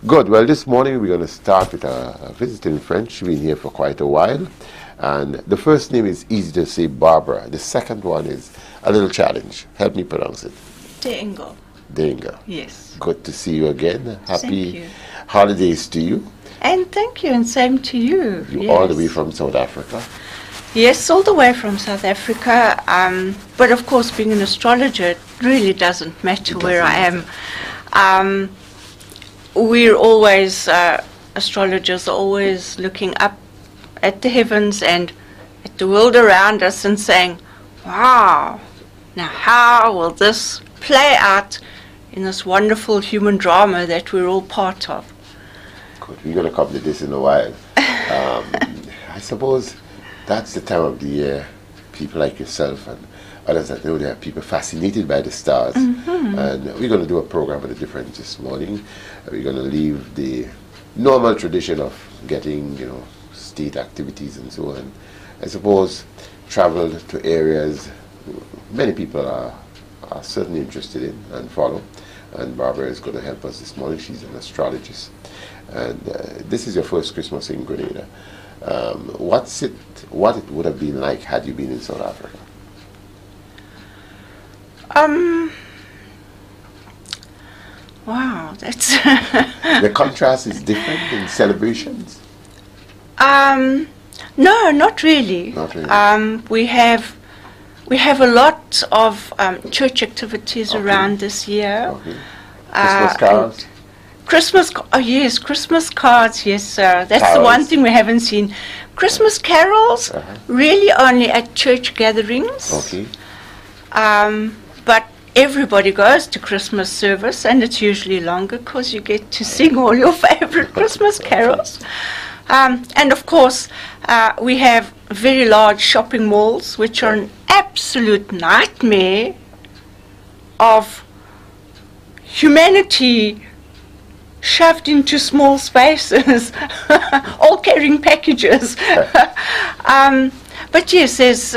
Good. Well, this morning we're going to start with a visiting friend. She's been here for quite a while. And the first name is easy to say, Barbra. The second one is a little challenge. Help me pronounce it. Dengo. Dengo. Yes. Good to see you again. Thank Happy you. holidays to you. And thank you, and same to you. You Yes. all the way from South Africa. Yes, all the way from South Africa. But of course, being an astrologer, it really doesn't matter where I am. We're always, astrologers are always looking up at the heavens and at the world around us and saying, wow, now how will this play out in this wonderful human drama that we're all part of? Good. We're going to come to this in a while. I suppose that's the time of the year people like yourself and others that know there are people fascinated by the stars. And we're going to do a program with a difference this morning. We're going to leave the normal tradition of getting, state activities and so on. I suppose travel to areas many people are certainly interested in and follow. And Barbra is going to help us this morning. She's an astrologist. And this is your first Christmas in Grenada. What it would have been like had you been in South Africa? Wow, that's The contrast is different in celebrations? no, not really. Not really. We have a lot of church activities around this year. Okay. Christmas cards? Oh yes, Christmas cards, yes sir. That's Carols. the one thing we haven't seen. Christmas carols, really only at church gatherings. Okay. But everybody goes to Christmas service, and it's usually longer because you get to sing all your favorite Christmas carols. And of course, we have very large shopping malls, which are an absolute nightmare of humanity shoved into small spaces, all carrying packages. But yes, there's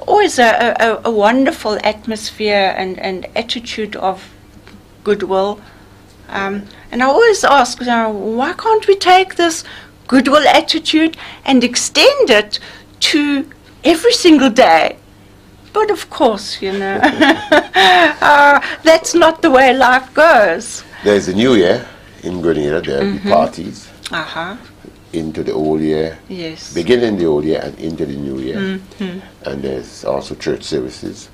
always a wonderful atmosphere and attitude of goodwill. And I always ask, why can't we take this goodwill attitude and extend it to every single day? But of course, that's not the way life goes. There's a new year in Grenada. There'll be parties into the old year. Yes. Beginning the old year and into the new year. And there's also church services.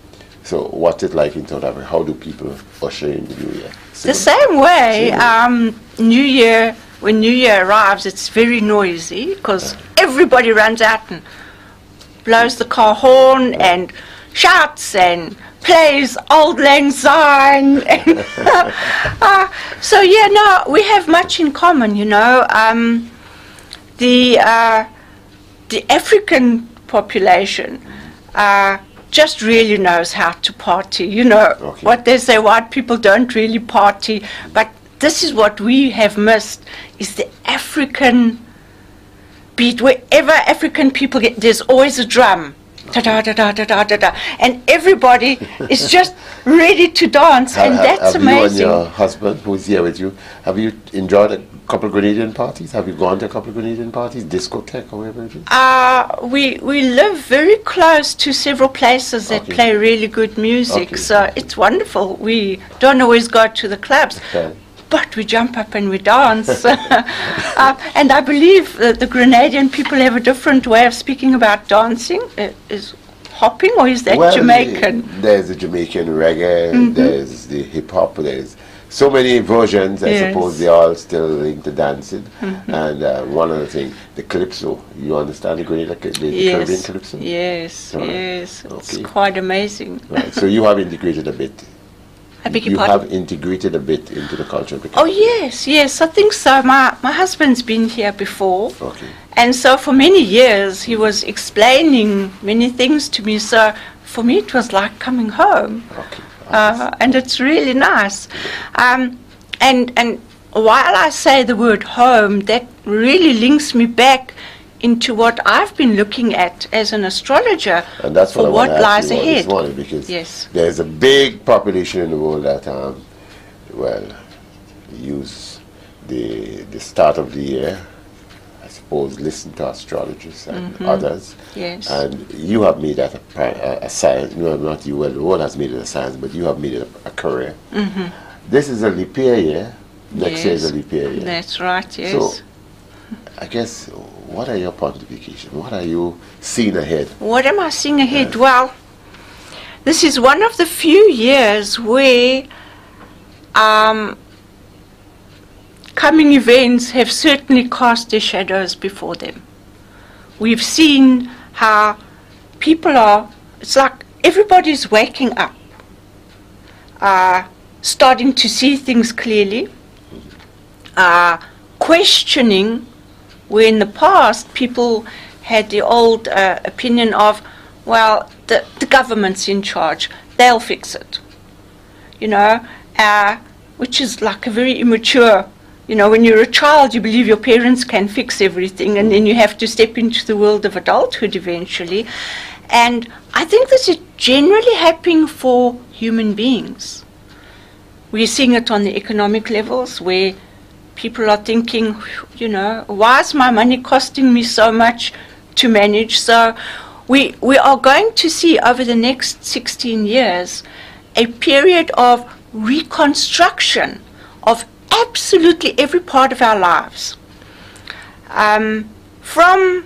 So what's it like in South Africa? How do people usher in the new year? The same way, New Year, when New Year arrives, it's very noisy because everybody runs out and blows the car horn and shouts and plays Auld Lang Syne. So yeah, no, we have much in common, The African population just really knows how to party, What they say, white people don't really party, but this is what we have missed, is the African beat. Wherever African people get, there's always a drum. Da-da-da-da-da-da-da, and everybody is just ready to dance, and that's amazing. You and your husband, who is here with you, have you enjoyed a couple of Grenadian parties? Have you gone to a couple of Grenadian parties, discotheque or whatever it is? We live very close to several places that play really good music, so it's wonderful. We don't always go to the clubs. But we jump up and we dance. And I believe that the Grenadian people have a different way of speaking about dancing. Is hopping, or is that Jamaican? There's the Jamaican reggae, there's the hip-hop, there's so many versions. I suppose they're all still linked to dancing. And one other thing, the calypso. You understand the Caribbean calypso? Yes, yes. It's quite amazing. Right. So you have integrated a bit. You have integrated a bit into the culture of the country. Oh yes, I think so. My husband's been here before, and so for many years he was explaining many things to me. So for me it was like coming home, and it's really nice. And while I say the word home, that really links me back into what I've been looking at as an astrologer, and that's for what lies ahead. This morning, because there's a big population in the world that use the start of the year, I suppose, listen to astrologers and others. Yes. And you have made that a science. No, not you. Well, the world has made it a science, but you have made it a career. This is a leap year. Next year is a leap year. That's right. Yes. So, I guess, what are your pontifications? What are you seeing ahead? What am I seeing ahead? Well, this is one of the few years where coming events have certainly cast their shadows before them. We've seen how people are, it's like everybody's waking up, starting to see things clearly, questioning where in the past people had the old opinion of, well, the government's in charge, they'll fix it, you know, which is like a very immature, you know, when you're a child you believe your parents can fix everything, and then you have to step into the world of adulthood eventually. And I think this is generally happening for human beings. We're seeing it on the economic levels where people are thinking, you know, why is my money costing me so much to manage? So we are going to see over the next 16 years a period of reconstruction of absolutely every part of our lives. From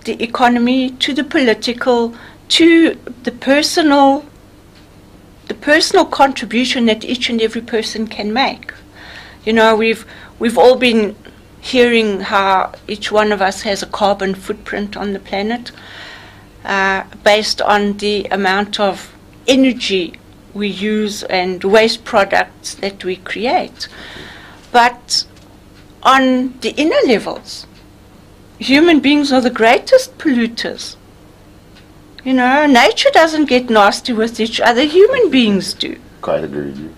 the economy to the political to the personal contribution that each and every person can make. You know, we've all been hearing how each one of us has a carbon footprint on the planet based on the amount of energy we use and waste products that we create. But on the inner levels, human beings are the greatest polluters. You know, nature doesn't get nasty with each other, human beings do. Quite agree with you.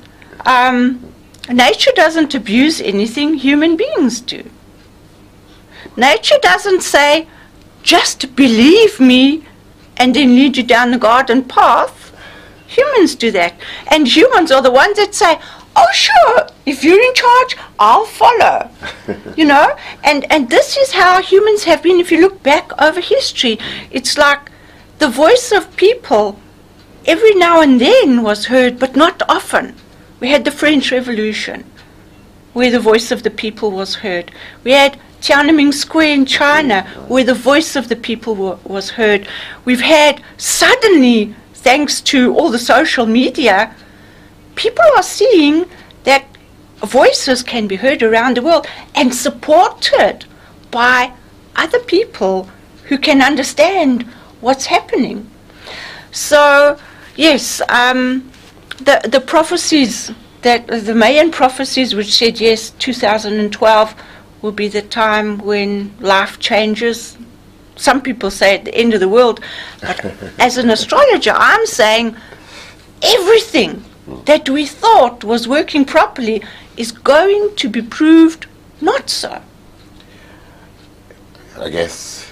Nature doesn't abuse anything, human beings do. Nature doesn't say, just believe me, and then lead you down the garden path. Humans do that. And humans are the ones that say, oh sure, if you're in charge, I'll follow. You know, and this is how humans have been. If you look back over history, it's like the voice of people every now and then was heard, but not often. We had the French Revolution, where the voice of the people was heard. We had Tiananmen Square in China, where the voice of the people was heard. We've had, suddenly, thanks to all the social media, people are seeing that voices can be heard around the world and supported by other people who can understand what's happening. So, yes, the prophecies, that the Mayan prophecies which said, yes, 2012 will be the time when life changes. Some people say at the end of the world, but as an astrologer, I'm saying everything that we thought was working properly is going to be proved not so. I guess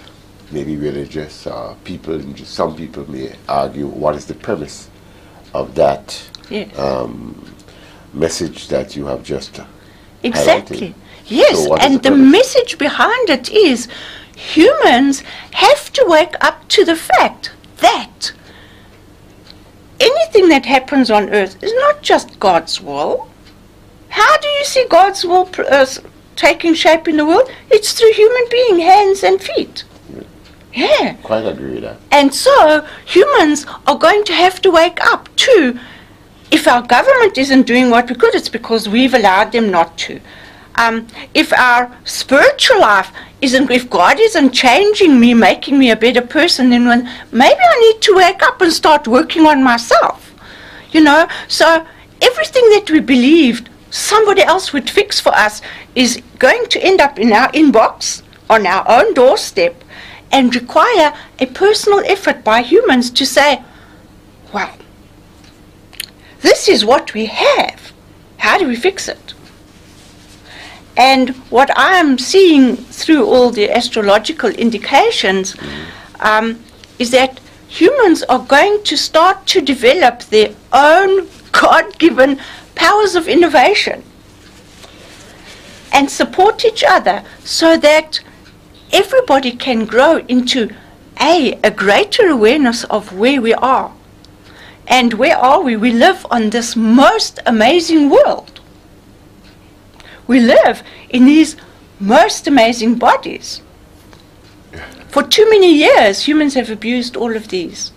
maybe religious people, some people may argue what is the premise of that message that you have just exactly highlighted. Yes, So and the message behind it is humans have to wake up to the fact that anything that happens on earth is not just God's will. How do you see God's will taking shape in the world? It's through human being, hands and feet. Yeah. Quite agree with that. And so humans are going to have to wake up to, if our government isn't doing what we could, it's because we've allowed them not to. If our spiritual life isn't, if God isn't changing me, making me a better person, then maybe I need to wake up and start working on myself. You know, so everything that we believed somebody else would fix for us is going to end up in our inbox, on our own doorstep, and require a personal effort by humans to say, well, this is what we have. How do we fix it? And what I'm seeing through all the astrological indications is that humans are going to start to develop their own God-given powers of innovation. and support each other so that everybody can grow into a greater awareness of where we are. And where are we? We live on this most amazing world. We live in these most amazing bodies. For too many years, humans have abused all of these.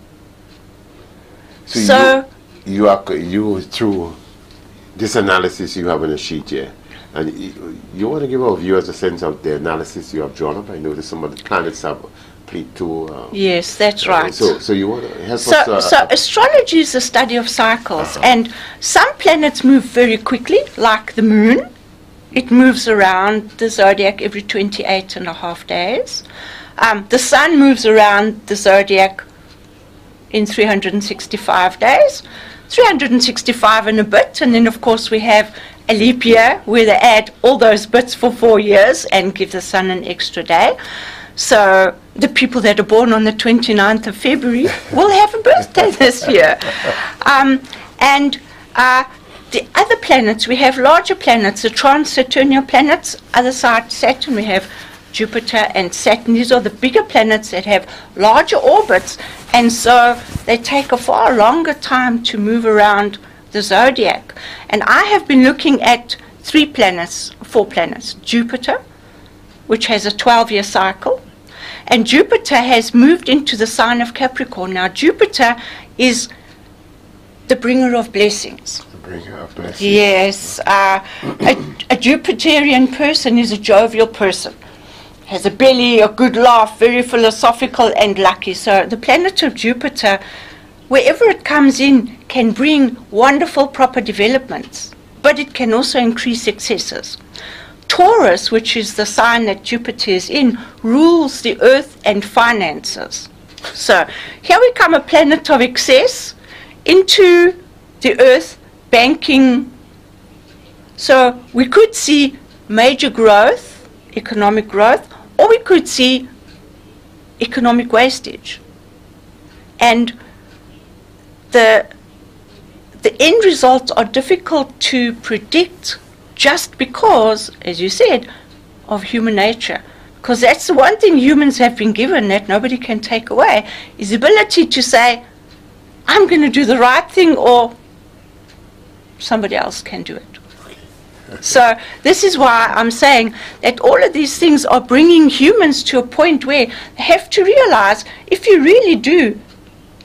So you through this analysis you have in a sheet here, and you want to give our viewers a sense of the analysis you have drawn up. I noticed some of the planets have Pluto. Yes, that's right. So you want to help us? So astrology is the study of cycles, and some planets move very quickly, like the moon. It moves around the zodiac every 28.5 days. The sun moves around the zodiac in 365 days, 365 and a bit, and then of course we have a leap year where they add all those bits for 4 years and give the sun an extra day. So the people that are born on the 29th of February will have a birthday this year. The other planets, we have larger planets, the trans-Saturnial planets, other side Saturn, we have Jupiter and Saturn. These are the bigger planets that have larger orbits, and so they take a far longer time to move around the zodiac. And I have been looking at 4 planets. Jupiter, which has a 12-year cycle, and Jupiter has moved into the sign of Capricorn. Now, Jupiter is the bringer of blessings. Yes, a Jupiterian person is a jovial person, has a belly, a good laugh, very philosophical and lucky. So the planet of Jupiter, wherever it comes in, can bring wonderful proper developments, but it can also increase excesses. Taurus, which is the sign that Jupiter is in, rules the earth and finances. So here we come, a planet of excess into the earth, banking. So we could see major growth, economic growth, or we could see economic wastage. And the end results are difficult to predict just because, as you said, of human nature. Because that's the one thing humans have been given that nobody can take away, is the ability to say, I'm going to do the right thing, or somebody else can do it. So this is why I'm saying that all of these things are bringing humans to a point where they have to realize, if you really do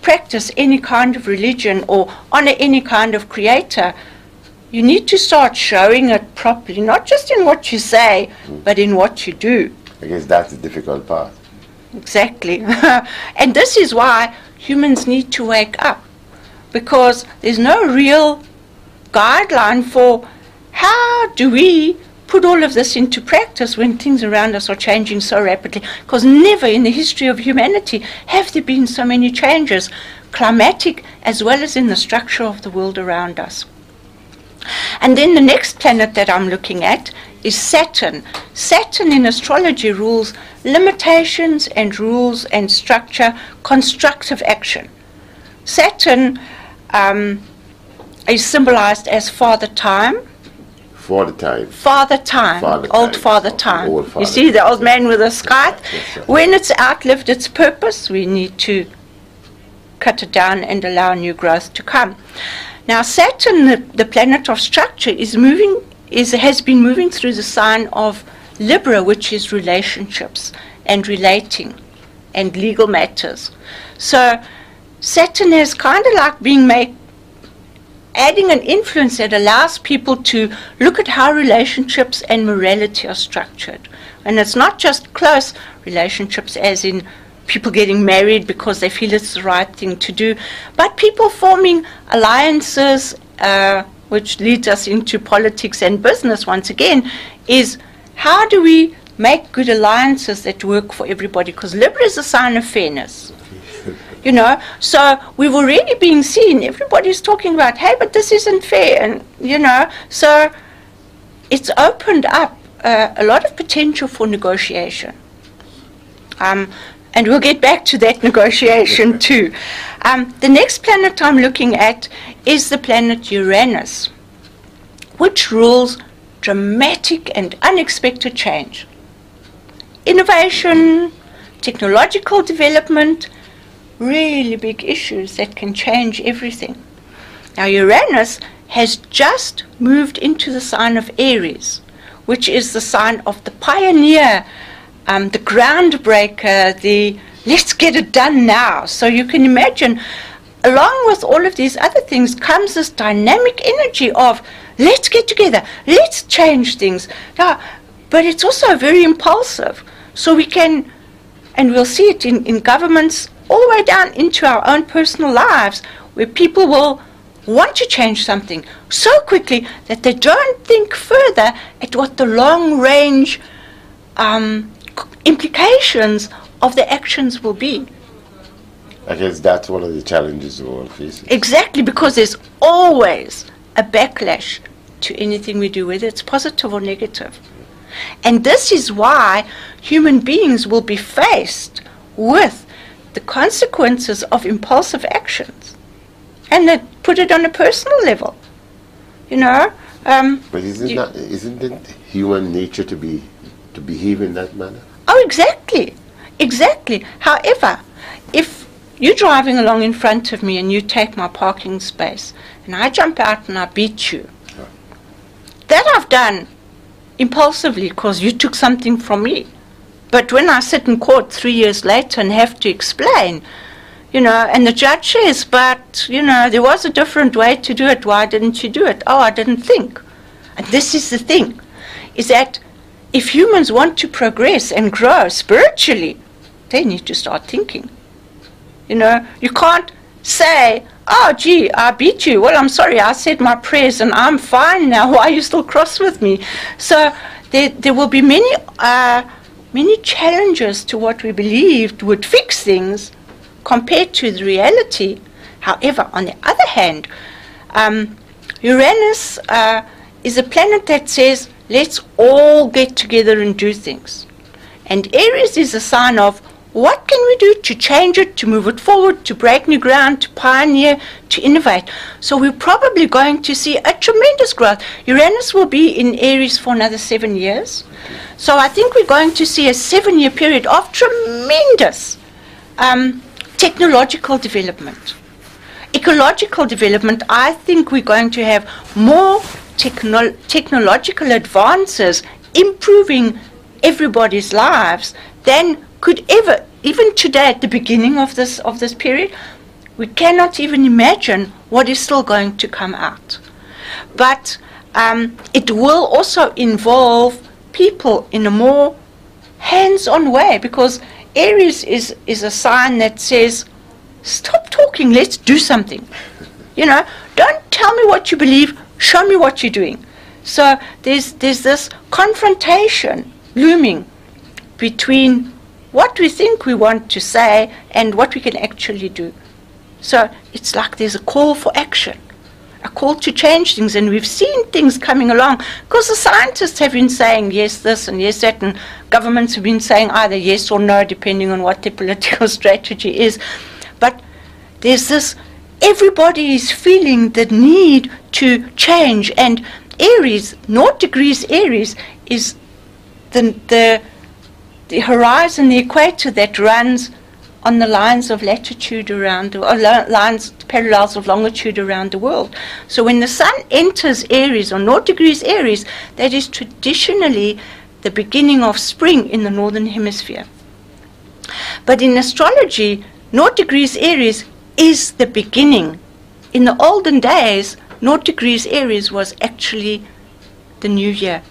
practice any kind of religion or honor any kind of creator, you need to start showing it properly, not just in what you say, but in what you do. I guess that's the difficult part. Exactly. And this is why humans need to wake up, because there's no real guideline for how do we put all of this into practice when things around us are changing so rapidly. Because never in the history of humanity have there been so many changes, climatic as well as in the structure of the world around us. And then the next planet that I'm looking at is Saturn. Saturn in astrology rules limitations and rules and structure, constructive action. Saturn is symbolized as Father Time. Father Time. Father Time. Old Father Time. Old Father. You see the old man with a scythe? Yes, when it's outlived its purpose, we need to cut it down and allow new growth to come. Now Saturn, the planet of structure, has been moving through the sign of Libra, which is relationships and relating and legal matters. So Saturn is kind of like adding an influence that allows people to look at how relationships and morality are structured. And it's not just close relationships, as in people getting married because they feel it's the right thing to do, but people forming alliances, which leads us into politics and business once again, is how do we make good alliances that work for everybody? Because Libra is a sign of fairness. You know, so we've already been seen, everybody's talking about, hey, but this isn't fair, and, you know, so it's opened up a lot of potential for negotiation. And we'll get back to that negotiation too. The next planet I'm looking at is the planet Uranus, which rules dramatic and unexpected change. Innovation, technological development, really big issues that can change everything. Now Uranus has just moved into the sign of Aries, which is the sign of the pioneer, the groundbreaker, the let's get it done now. So you can imagine, along with all of these other things comes this dynamic energy of let's get together, let's change things. Yeah, but it's also very impulsive. So we can, and we'll see it in governments all the way down into our own personal lives, where people will want to change something so quickly that they don't think further at what the long-range implications of the actions will be. I guess that's one of the challenges we're all facing. Exactly, because there's always a backlash to anything we do, whether it's positive or negative. And this is why human beings will be faced with the consequences of impulsive actions. And they put it on a personal level, you know. But isn't it human nature to behave in that manner? Oh, exactly, exactly. However, if you're driving along in front of me and you take my parking space, and I jump out and I beat you, that I've done impulsively because you took something from me. But when I sit in court 3 years later and have to explain, you know, and the judge says, but, you know, there was a different way to do it. Why didn't you do it? Oh, I didn't think. And this is the thing, is that if humans want to progress and grow spiritually, they need to start thinking. You know, you can't say, oh, gee, I beat you. Well, I'm sorry, I said my prayers and I'm fine now. Why are you still cross with me? So there will be many challenges to what we believed would fix things compared to the reality. However, on the other hand, Uranus is a planet that says, let's all get together and do things. And Aries is a sign of what can we do to change it, to move it forward, to break new ground, to pioneer, to innovate. So we're probably going to see a tremendous growth. Uranus will be in Aries for another 7 years. So I think we're going to see a 7-year period of tremendous technological development. Ecological development, I think we're going to have more technological advances improving everybody's lives than could ever, even today at the beginning of this period, we cannot even imagine what is still going to come out. But it will also involve people in a more hands-on way, because Aries is a sign that says, stop talking, let's do something. You know, don't tell me what you believe, show me what you're doing. So there's this confrontation looming between what we think we want to say and what we can actually do. So it's like there's a call for action, a call to change things, and we've seen things coming along because the scientists have been saying yes this and yes that, and governments have been saying either yes or no depending on what their political strategy is. But there's this, everybody is feeling the need to change, and Aries, 0 degrees Aries, is the horizon, the equator that runs on the lines of latitude around, or lines, parallels of longitude around the world. So when the sun enters Aries, or 0 degrees Aries, that is traditionally the beginning of spring in the northern hemisphere. But in astrology, 0 degrees Aries is the beginning. In the olden days, 0 degrees Aries was actually the new year.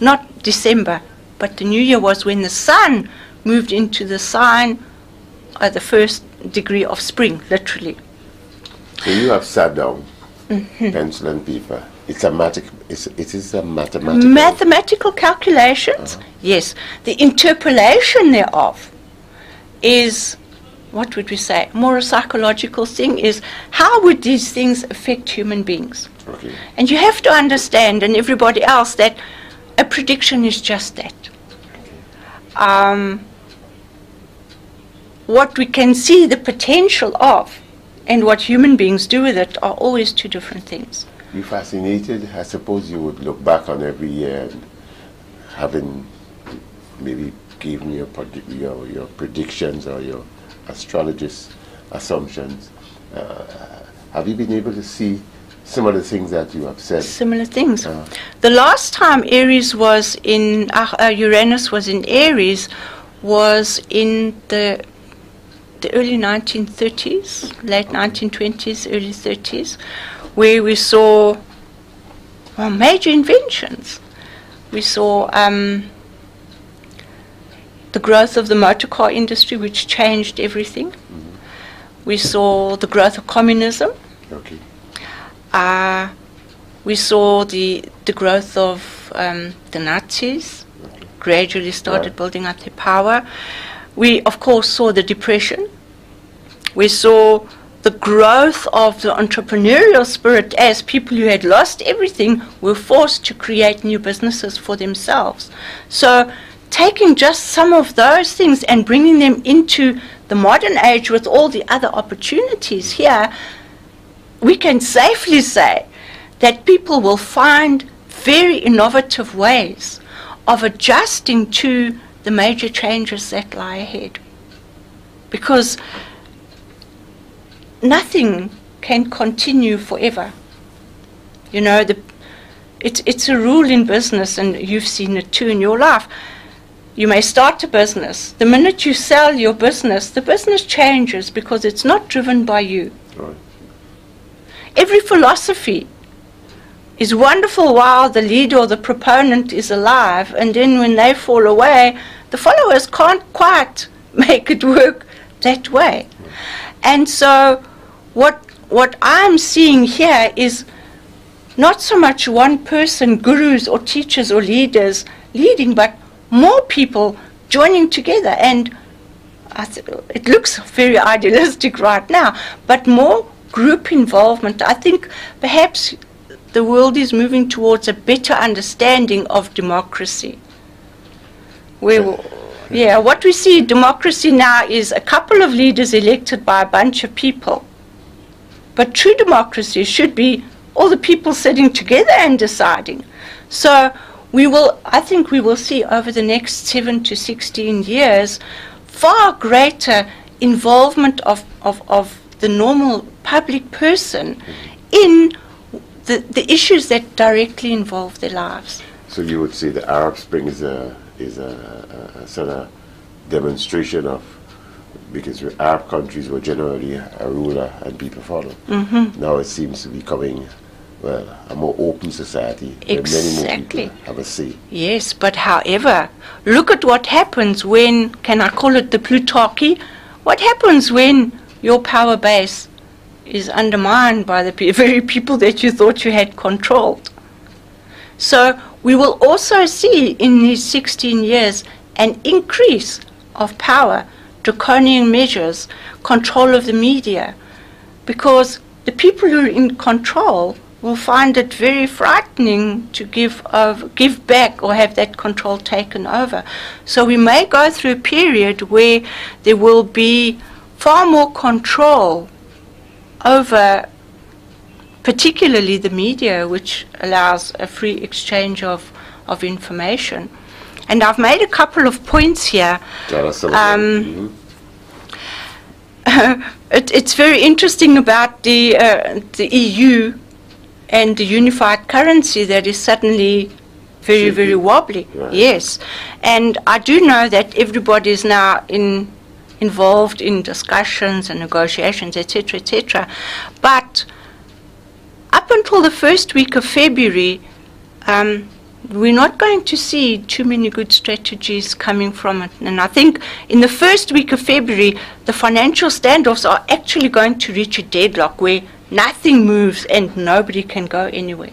Not December, but the new year was when the sun moved into the sign, the first degree of spring, literally. So you have sat down, pencil and paper. It is a mathematical calculations. Yes. The interpolation thereof is, what would we say, more a psychological thing, is how would these things affect human beings? Okay. And you have to understand, and everybody else, that a prediction is just that. What we can see the potential of and what human beings do with it are always two different things. You fascinated? I suppose you would look back on every year and having maybe given your predictions or your astrologist assumptions. Have you been able to see some of the things that you have said? Similar things. The last time Aries was in, Uranus was in Aries, was in the early 1930s, late 1920s, early 30s, where we saw major inventions. We saw the growth of the motor car industry, which changed everything. We saw the growth of communism. Okay. We saw the growth of the Nazis, gradually started building up their power. We, of course, saw the Depression. We saw the growth of the entrepreneurial spirit as people who had lost everything were forced to create new businesses for themselves. So taking just some of those things and bringing them into the modern age with all the other opportunities here, we can safely say that people will find very innovative ways of adjusting to the major changes that lie ahead. Because nothing can continue forever. You know, it's a rule in business, and you've seen it too in your life. You may start a business. The minute you sell your business, the business changes because it's not driven by you. Right. Every philosophy is wonderful while the leader or the proponent is alive, and then when they fall away, the followers can't quite make it work that way. And so what I'm seeing here is not so much one person, gurus or teachers or leaders leading, but more people joining together. And it looks very idealistic right now, but more group involvement. I think perhaps the world is moving towards a better understanding of democracy. What we see in democracy now is a couple of leaders elected by a bunch of people. But true democracy should be all the people sitting together and deciding. So I think we will see over the next 7 to 16 years far greater involvement of the normal public person in the issues that directly involve their lives. So you would say the Arab Spring is a sort of demonstration of, because Arab countries were generally a ruler and people follow. Now it seems to be becoming, well, a more open society where many more people have a say. Yes, but however, look at what happens when, can I call it the Plutarchy? What happens when your power base is undermined by the very people that you thought you had controlled? So we will also see in these 16 years an increase of power, draconian measures, control of the media, because the people who are in control will find it very frightening to give back or have that control taken over. So we may go through a period where there will be far more control over particularly the media, which allows a free exchange of information. And I've made a couple of points here. It's very interesting about the EU and the unified currency that is suddenly very, very wobbly. Right. Yes. And I do know that everybody is now involved in discussions and negotiations, etc., etc. But up until the first week of February, we're not going to see too many good strategies coming from it. And I think in the first week of February, the financial standoffs are actually going to reach a deadlock where nothing moves and nobody can go anywhere.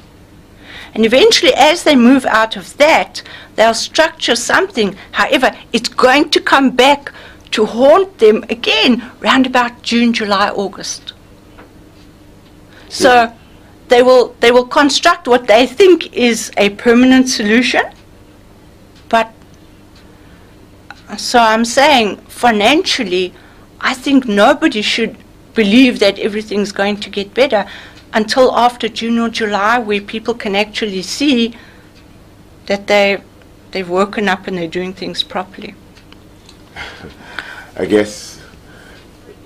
And eventually, as they move out of that, they'll structure something. However, it's going to come back to haunt them again round about June, July, August. So they will construct what they think is a permanent solution. But so I'm saying financially, I think nobody should believe that everything's going to get better until after June or July, where people can actually see that they've woken up and they're doing things properly. I guess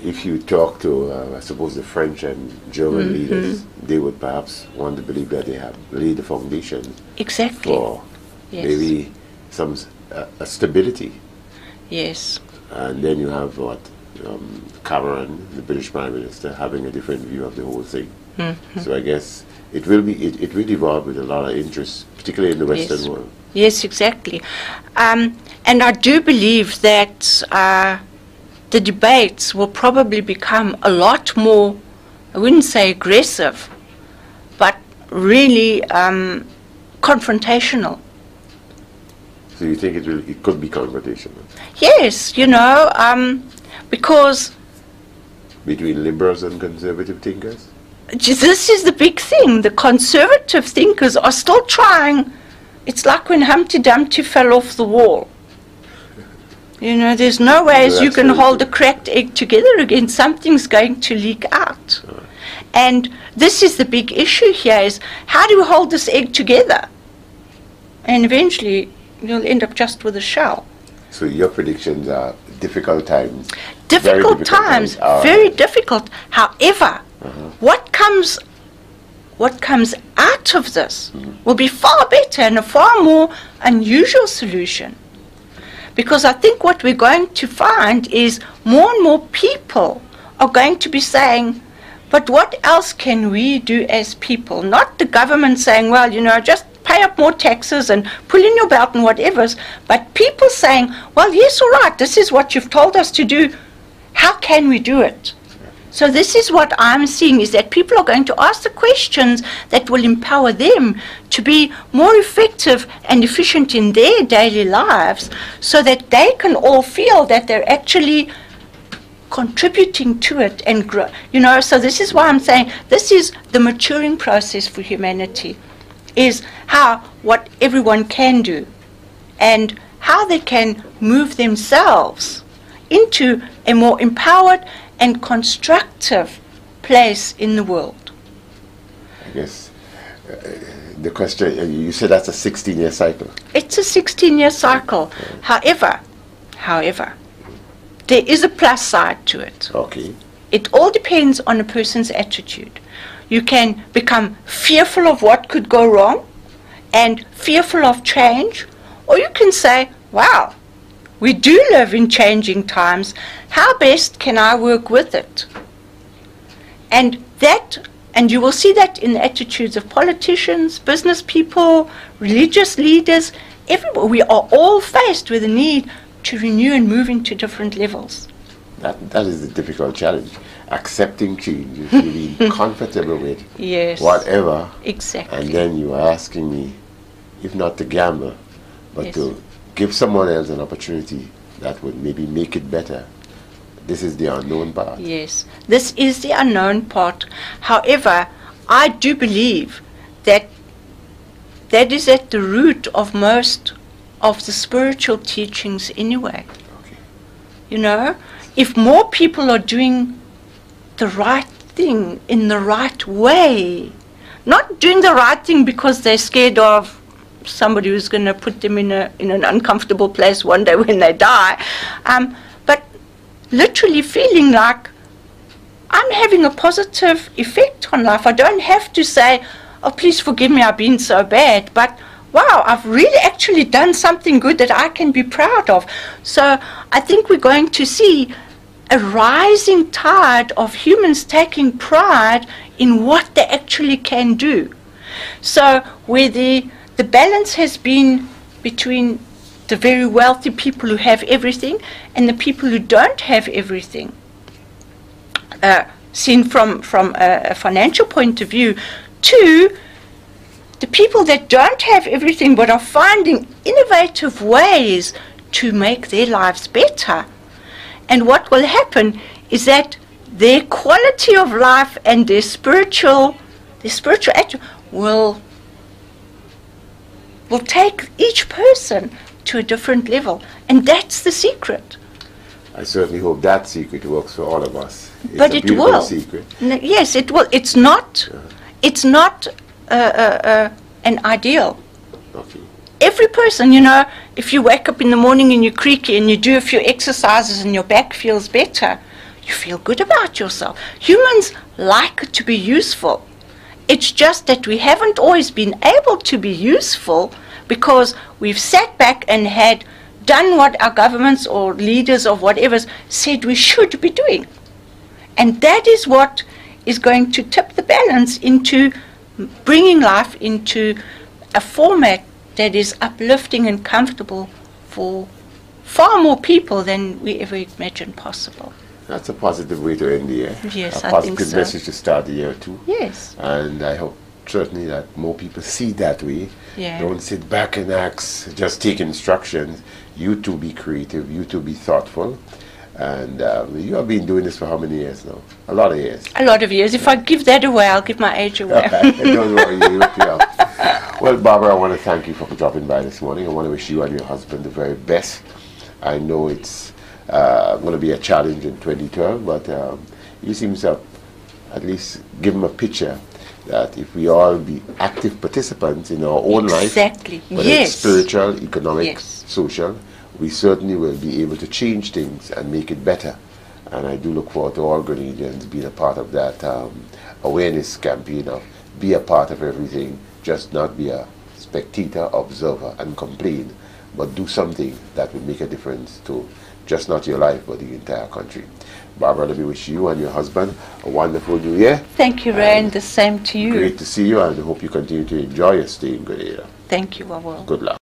if you talk to, I suppose, the French and German leaders, they would perhaps want to believe that they have laid the foundation Exactly. for maybe some stability. Yes. And then you have what? Cameron, the British Prime Minister, having a different view of the whole thing. So I guess it will evolve with a lot of interest, particularly in the Western world. Yes, exactly. And I do believe that the debates will probably become a lot more, I wouldn't say aggressive, but really confrontational. So you think it could be confrontational? Yes, you know, because between liberals and conservative thinkers? This is the big thing. The conservative thinkers are still trying. It's like when Humpty Dumpty fell off the wall. You know, there's no ways you can hold a cracked egg together again. Something's going to leak out. And this is the big issue here, is how do we hold this egg together? And eventually you'll end up just with a shell. So your predictions are difficult times. Difficult times, very difficult. However, what comes out of this will be far better and a far more unusual solution. Because I think what we're going to find is more and more people are going to be saying, but what else can we do as people? Not the government saying, well, you know, just pay up more taxes and pull in your belt and whatever, but people saying, well, yes, all right, this is what you've told us to do. How can we do it? So this is what I'm seeing, is that people are going to ask the questions that will empower them to be more effective and efficient in their daily lives, so that they can all feel that they're actually contributing to it and grow. You know, so this is why I'm saying this is the maturing process for humanity, is what everyone can do and how they can move themselves into a more empowered and constructive place in the world. I guess the question, you said that's a 16-year cycle. It's a 16-year cycle. However, there is a plus side to it. Okay. It all depends on a person's attitude. You can become fearful of what could go wrong and fearful of change, or you can say, wow, we do live in changing times. How best can I work with it? And you will see that in the attitudes of politicians, business people, religious leaders, everywhere. We are all faced with the need to renew and move into different levels. That is the difficult challenge. Accepting change, being comfortable with whatever. Exactly. And then you are asking me, if not to gamble, but to give someone else an opportunity that would maybe make it better. This is the unknown part. Yes, this is the unknown part. However, I do believe that that is at the root of most of the spiritual teachings anyway. Okay. You know, if more people are doing the right thing in the right way, not doing the right thing because they're scared of somebody who's going to put them in an uncomfortable place one day when they die, but literally feeling like I'm having a positive effect on life. I don't have to say, oh, please forgive me, I've been so bad, but wow, I've really actually done something good that I can be proud of. So I think we're going to see a rising tide of humans taking pride in what they actually can do. So where the balance has been between the very wealthy people who have everything and the people who don't have everything, seen from a financial point of view, to the people that don't have everything but are finding innovative ways to make their lives better. And what will happen is that their quality of life and their spiritual attitude will take each person to a different level. And that's the secret. I certainly hope that secret works for all of us. But it will. Secret. Yes, it will. It's not it's not an ideal. Okay. Every person, you know, if you wake up in the morning and you're creaky and you do a few exercises and your back feels better, you feel good about yourself. Humans like to be useful. It's just that we haven't always been able to be useful because we've sat back and had done what our governments or leaders or whatever said we should be doing. And that is what is going to tip the balance into bringing life into a format that is uplifting and comfortable for far more people than we ever imagined possible. That's a positive way to end the year. Yes, a I think so. positive message to start the year too. Yes. And I hope certainly that more people see that way. Yeah. Don't sit back and ask, just take instructions. You too be creative, you too be thoughtful. And you have been doing this for how many years now? A lot of years. A lot of years. If I give that away, I'll give my age away. Don't worry, you look it up. Well, Barbara, I want to thank you for dropping by this morning. I want to wish you and your husband the very best. I know it's going to be a challenge in 2012, but you seem to have at least give them a picture that if we all be active participants in our own life, whether it's spiritual, economic, social, we certainly will be able to change things and make it better. And I do look forward to all Grenadians being a part of that awareness campaign of be a part of everything, just not be a spectator, observer, and complain, but do something that will make a difference to just not your life, but the entire country. Barbara, let me wish you and your husband a wonderful new year. Thank you, Ray, and the same to you. Great to see you, and I hope you continue to enjoy your stay in Grenada. Thank you, I will. Good luck.